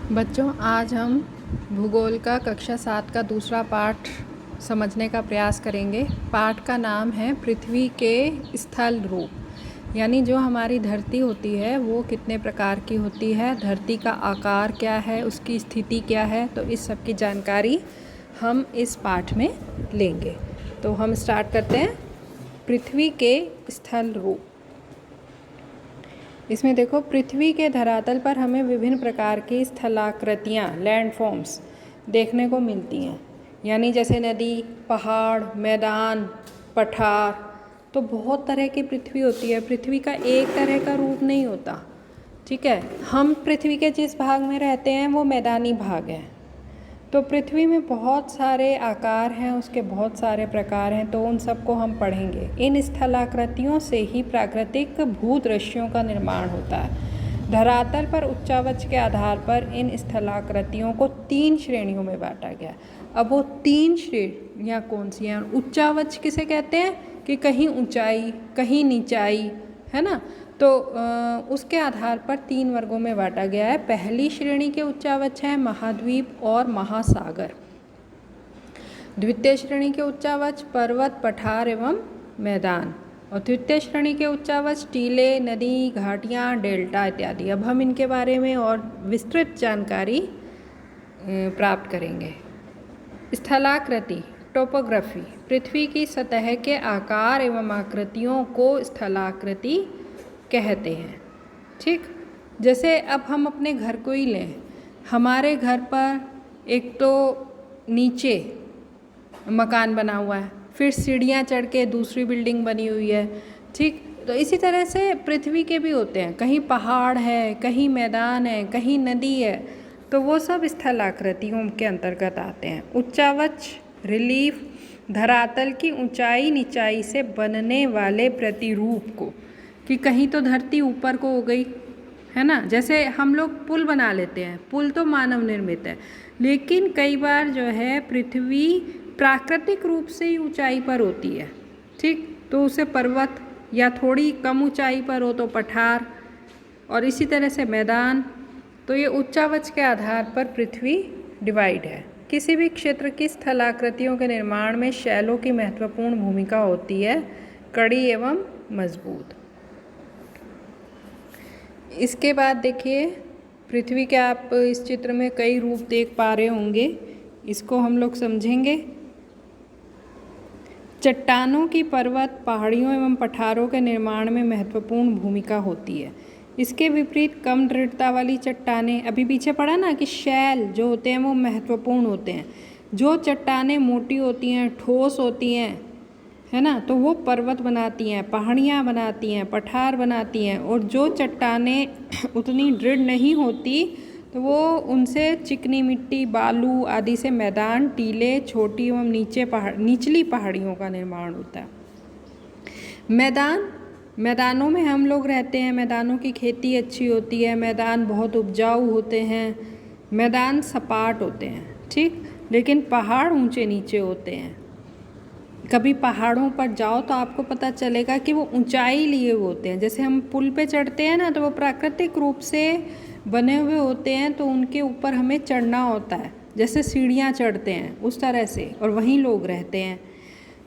बच्चों, आज हम भूगोल का कक्षा 7 का दूसरा पाठ समझने का प्रयास करेंगे। पाठ का नाम है पृथ्वी के स्थल रूप। यानी जो हमारी धरती होती है वो कितने प्रकार की होती है, धरती का आकार क्या है, उसकी स्थिति क्या है, तो इस सब की जानकारी हम इस पाठ में लेंगे। तो हम स्टार्ट करते हैं। पृथ्वी के स्थल रूप। इसमें देखो, पृथ्वी के धरातल पर हमें विभिन्न प्रकार की स्थलाकृतियाँ, लैंडफॉर्म्स देखने को मिलती हैं। यानी जैसे नदी, पहाड़, मैदान, पठार, तो बहुत तरह की पृथ्वी होती है। पृथ्वी का एक तरह का रूप नहीं होता, ठीक है। हम पृथ्वी के जिस भाग में रहते हैं वो मैदानी भाग है। तो पृथ्वी में बहुत सारे आकार हैं, उसके बहुत सारे प्रकार हैं, तो उन सबको हम पढ़ेंगे। इन स्थलाकृतियों से ही प्राकृतिक भूदृश्यों का निर्माण होता है। धरातल पर उच्चावच के आधार पर इन स्थलाकृतियों को 3 श्रेणियों में बांटा गया। अब वो 3 श्रेणियाँ कौन सी हैं? उच्चावच किसे कहते हैं कि कहीं ऊंचाई, कहीं नीचाई, है ना। तो उसके आधार पर 3 वर्गों में बांटा गया है। पहली श्रेणी के उच्चावच हैं महाद्वीप और महासागर। द्वितीय श्रेणी के उच्चावच पर्वत, पठार एवं मैदान। और तृतीय श्रेणी के उच्चावच टीले, नदी, घाटियाँ, डेल्टा इत्यादि। अब हम इनके बारे में और विस्तृत जानकारी प्राप्त करेंगे। स्थलाकृति, टोपोग्राफी, पृथ्वी की सतह के आकार एवं आकृतियों को स्थलाकृति कहते हैं, ठीक। जैसे अब हम अपने घर को ही लें। हमारे घर पर एक तो नीचे मकान बना हुआ है, फिर सीढ़ियाँ चढ़ के दूसरी बिल्डिंग बनी हुई है, ठीक। तो इसी तरह से पृथ्वी के भी होते हैं, कहीं पहाड़ है, कहीं मैदान है, कहीं नदी है, तो वो सब स्थलाकृतियों के अंतर्गत आते हैं। उच्चावच, रिलीफ, धरातल की ऊंचाई नीचाई से बनने वाले प्रतिरूप को, कि कहीं तो धरती ऊपर को हो गई, है ना। जैसे हम लोग पुल बना लेते हैं, पुल तो मानव निर्मित है, लेकिन कई बार जो है पृथ्वी प्राकृतिक रूप से ही ऊंचाई पर होती है, ठीक। तो उसे पर्वत, या थोड़ी कम ऊंचाई पर हो तो पठार, और इसी तरह से मैदान। तो ये उच्चावच के आधार पर पृथ्वी डिवाइड है। किसी भी क्षेत्र की स्थलाकृतियों के निर्माण में शैलों की महत्वपूर्ण भूमिका होती है, कड़ी एवं मजबूत। इसके बाद देखिए, पृथ्वी के आप इस चित्र में कई रूप देख पा रहे होंगे, इसको हम लोग समझेंगे। चट्टानों की पर्वत, पहाड़ियों एवं पठारों के निर्माण में महत्वपूर्ण भूमिका होती है। इसके विपरीत कम दृढ़ता वाली चट्टानें, अभी पीछे पढ़ा ना कि शैल जो होते हैं वो महत्वपूर्ण होते हैं। जो चट्टानें मोटी होती हैं, ठोस होती हैं, है ना, तो वो पर्वत बनाती हैं, पहाड़ियाँ बनाती हैं, पठार बनाती हैं। और जो चट्टानें उतनी दृढ़ नहीं होती तो वो उनसे चिकनी मिट्टी, बालू आदि से मैदान, टीले, छोटी एवं निचली पहाड़ियों का निर्माण होता है। मैदानों में हम लोग रहते हैं, मैदानों की खेती अच्छी होती है, मैदान बहुत उपजाऊ होते हैं, मैदान सपाट होते हैं, ठीक। लेकिन पहाड़ ऊंचे नीचे होते हैं। कभी पहाड़ों पर जाओ तो आपको पता चलेगा कि वो ऊंचाई लिए हुए होते हैं। जैसे हम पुल पे चढ़ते हैं ना, तो वो प्राकृतिक रूप से बने हुए होते हैं, तो उनके ऊपर हमें चढ़ना होता है, जैसे सीढ़ियाँ चढ़ते हैं उस तरह से, और वहीं लोग रहते हैं।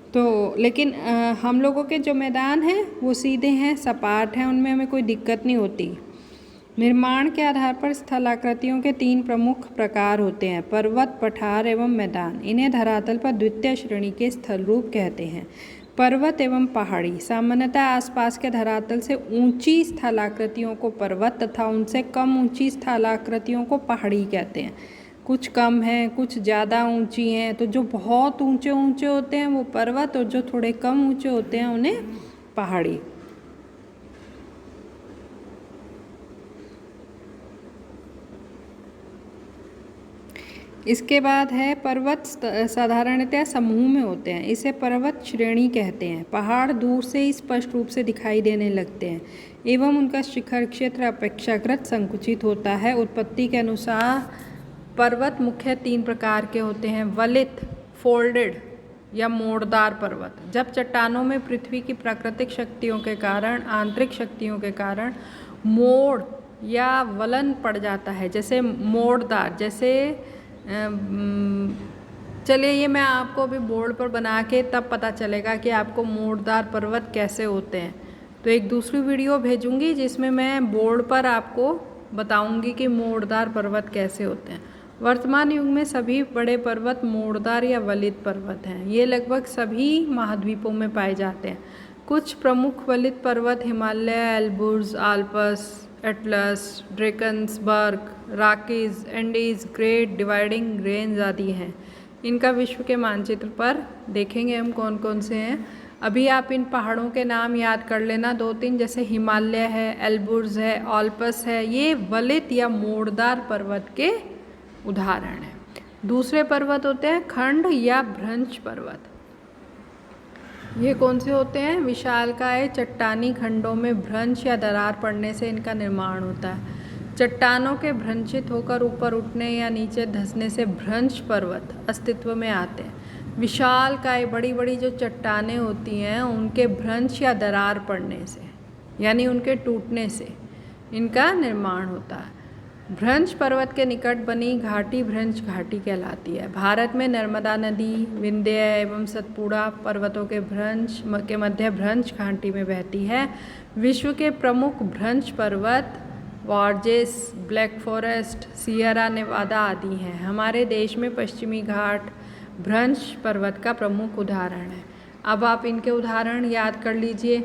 तो लेकिन हम लोगों के जो मैदान हैं वो सीधे हैं, सपाट हैं, उनमें हमें कोई दिक्कत नहीं होती। निर्माण के आधार पर स्थलाकृतियों के 3 प्रमुख प्रकार होते हैं, पर्वत, पठार एवं मैदान। इन्हें धरातल पर द्वितीय श्रेणी के स्थल रूप कहते हैं। पर्वत एवं पहाड़ी, सामान्यतः आसपास के धरातल से ऊंची स्थलाकृतियों को पर्वत तथा उनसे कम ऊंची स्थलाकृतियों को पहाड़ी कहते हैं। कुछ कम हैं, कुछ ज़्यादा ऊंची हैं, तो जो बहुत ऊंचे ऊंचे होते हैं वो पर्वत, और जो थोड़े कम ऊंचे होते हैं उन्हें पहाड़ी। इसके बाद है पर्वत साधारणतः समूह में होते हैं, इसे पर्वत श्रेणी कहते हैं। पहाड़ दूर से ही स्पष्ट रूप से दिखाई देने लगते हैं एवं उनका शिखर क्षेत्र अपेक्षाकृत संकुचित होता है। उत्पत्ति के अनुसार पर्वत मुख्य 3 प्रकार के होते हैं, वलित, फोल्डेड या मोड़दार पर्वत। जब चट्टानों में पृथ्वी की प्राकृतिक शक्तियों के कारण, आंतरिक शक्तियों के कारण मोड़ या वलन पड़ जाता है, जैसे मोड़दार, जैसे चलिए ये मैं आपको अभी बोर्ड पर बना के तब पता चलेगा कि आपको मोड़दार पर्वत कैसे होते हैं। तो एक दूसरी वीडियो भेजूंगी जिसमें मैं बोर्ड पर आपको बताऊंगी कि मोड़दार पर्वत कैसे होते हैं। वर्तमान युग में सभी बड़े पर्वत मोड़दार या वलित पर्वत हैं। ये लगभग सभी महाद्वीपों में पाए जाते हैं। कुछ प्रमुख वलित पर्वत Himalaya, Elbrus, Alps, Atlas, Drakensberg, Rockies, Andes, Great Dividing Range आदि हैं। इनका विश्व के मानचित्र पर देखेंगे हम कौन कौन से हैं। अभी आप इन पहाड़ों के नाम याद कर लेना 2-3, जैसे हिमालय है, एल्ब्रुज है, आल्प्स है, ये वलित या मोड़दार पर्वत के उदाहरण हैं। दूसरे पर्वत होते हैं खंड या भ्रंश पर्वत। ये कौन से होते हैं? विशालकाय चट्टानी खंडों में भ्रंश या दरार पड़ने से इनका निर्माण होता है। चट्टानों के भ्रंशित होकर ऊपर उठने या नीचे धंसने से भ्रंश पर्वत अस्तित्व में आते हैं। विशालकाय बड़ी बड़ी जो चट्टानें होती हैं उनके भ्रंश या दरार पड़ने से, यानी उनके टूटने से इनका निर्माण होता है। भ्रंश पर्वत के निकट बनी घाटी भ्रंश घाटी कहलाती है। भारत में नर्मदा नदी विंध्य एवं सतपुड़ा पर्वतों के भ्रंश के मध्य भ्रंश घाटी में बहती है। विश्व के प्रमुख भ्रंश पर्वत वॉर्जेस, ब्लैक फॉरेस्ट, सियरा नेवादा आदि हैं। हमारे देश में पश्चिमी घाट भ्रंश पर्वत का प्रमुख उदाहरण है। अब आप इनके उदाहरण याद कर लीजिए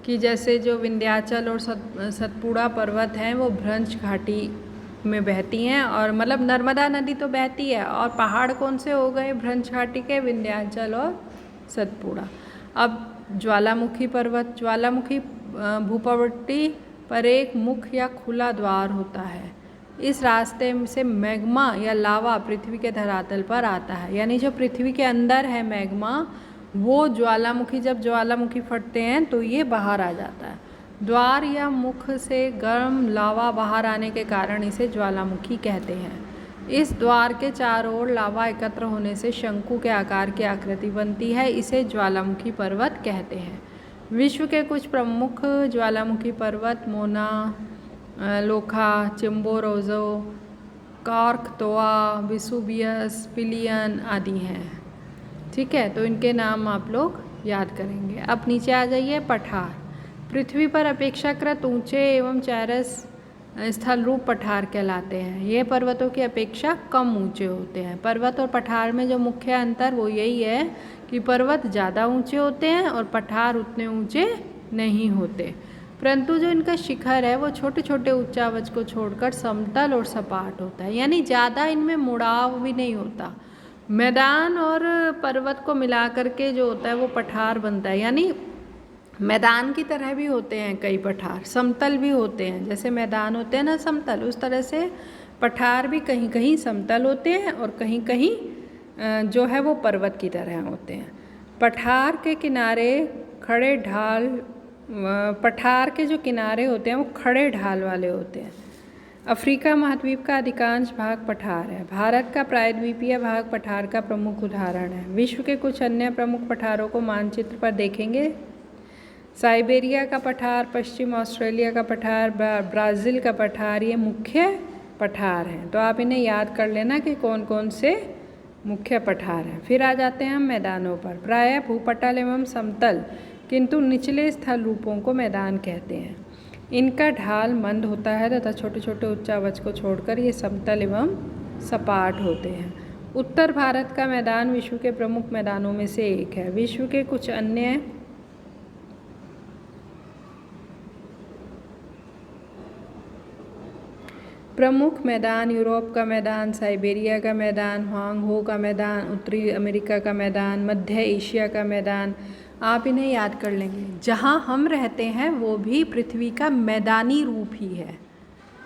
कि जैसे जो विंध्याचल और सतपुड़ा पर्वत हैं वो भ्रंश घाटी में बहती हैं, और मतलब नर्मदा नदी तो बहती है, और पहाड़ कौन से हो गए भ्रंश घाटी के? विंध्याचल और सतपुड़ा। अब ज्वालामुखी पर्वत, ज्वालामुखी भूप्रवृत्ति पर एक मुख्य या खुला द्वार होता है। इस रास्ते से मैग्मा या लावा पृथ्वी के धरातल पर आता है, यानी जो पृथ्वी के अंदर है मैग्मा, वो ज्वालामुखी, जब ज्वालामुखी फटते हैं तो ये बाहर आ जाता है। द्वार या मुख से गर्म लावा बाहर आने के कारण इसे ज्वालामुखी कहते हैं। इस द्वार के चारों ओर लावा एकत्र होने से शंकु के आकार की आकृति बनती है, इसे ज्वालामुखी पर्वत कहते हैं। विश्व के कुछ प्रमुख ज्वालामुखी पर्वत मोना लोखा, चिम्बोरोजो, कारकतोआ, वेसुवियस, पिलियन आदि हैं। ठीक है, तो इनके नाम आप लोग याद करेंगे। अब नीचे आ जाइए। पठार पृथ्वी पर अपेक्षाकृत ऊंचे एवं चौरस स्थल रूप पठार कहलाते हैं। ये पर्वतों की अपेक्षा कम ऊंचे होते हैं। पर्वत और पठार में जो मुख्य अंतर वो यही है कि पर्वत ज़्यादा ऊंचे होते हैं और पठार उतने ऊंचे नहीं होते, परंतु जो इनका शिखर है वो छोटे छोटे उच्चावच को छोड़कर समतल और सपाट होता है, यानी ज़्यादा इनमें मुड़ाव भी नहीं होता। मैदान और पर्वत को मिला करके जो होता है वो पठार बनता है, यानी मैदान की तरह भी होते हैं कई पठार, समतल भी होते हैं। जैसे मैदान होते हैं ना समतल, उस तरह से पठार भी कहीं कहीं समतल होते हैं और कहीं कहीं जो है वो पर्वत की तरह होते हैं। पठार के किनारे खड़े ढाल, पठार के जो किनारे होते हैं वो खड़े ढाल वाले होते हैं। अफ्रीका महाद्वीप का अधिकांश भाग पठार है। भारत का प्रायद्वीपीय भाग पठार का प्रमुख उदाहरण है। विश्व के कुछ अन्य प्रमुख पठारों को मानचित्र पर देखेंगे। साइबेरिया का पठार, पश्चिम ऑस्ट्रेलिया का पठार, ब्राज़ील का पठार, ये मुख्य पठार हैं। तो आप इन्हें याद कर लेना कि कौन कौन से मुख्य पठार हैं। फिर आ जाते हैं हम मैदानों पर। प्रायः भूपटल एवं समतल किंतु निचले स्थल रूपों को मैदान कहते हैं। इनका ढाल मंद होता है तथा छोटे छोटे उच्चावच को छोड़कर ये समतल एवं सपाट होते हैं। उत्तर भारत का मैदान विश्व के प्रमुख मैदानों में से एक है। विश्व के कुछ अन्य प्रमुख मैदान यूरोप का मैदान, साइबेरिया का मैदान, हांगहो का मैदान, उत्तरी अमेरिका का मैदान, मध्य एशिया का मैदान, आप इन्हें याद कर लेंगे। जहाँ हम रहते हैं वो भी पृथ्वी का मैदानी रूप ही है।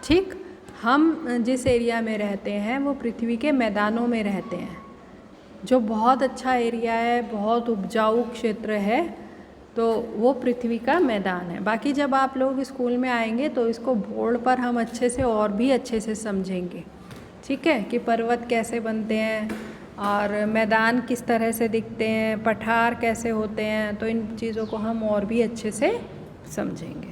ठीक, हम जिस एरिया में रहते हैं वो पृथ्वी के मैदानों में रहते हैं, जो बहुत अच्छा एरिया है, बहुत उपजाऊ क्षेत्र है, तो वो पृथ्वी का मैदान है। बाकी जब आप लोग स्कूल में आएंगे तो इसको बोर्ड पर हम अच्छे से और भी अच्छे से समझेंगे। ठीक है, कि पर्वत कैसे बनते हैं और मैदान किस तरह से दिखते हैं, पठार कैसे होते हैं, तो इन चीज़ों को हम और भी अच्छे से समझेंगे।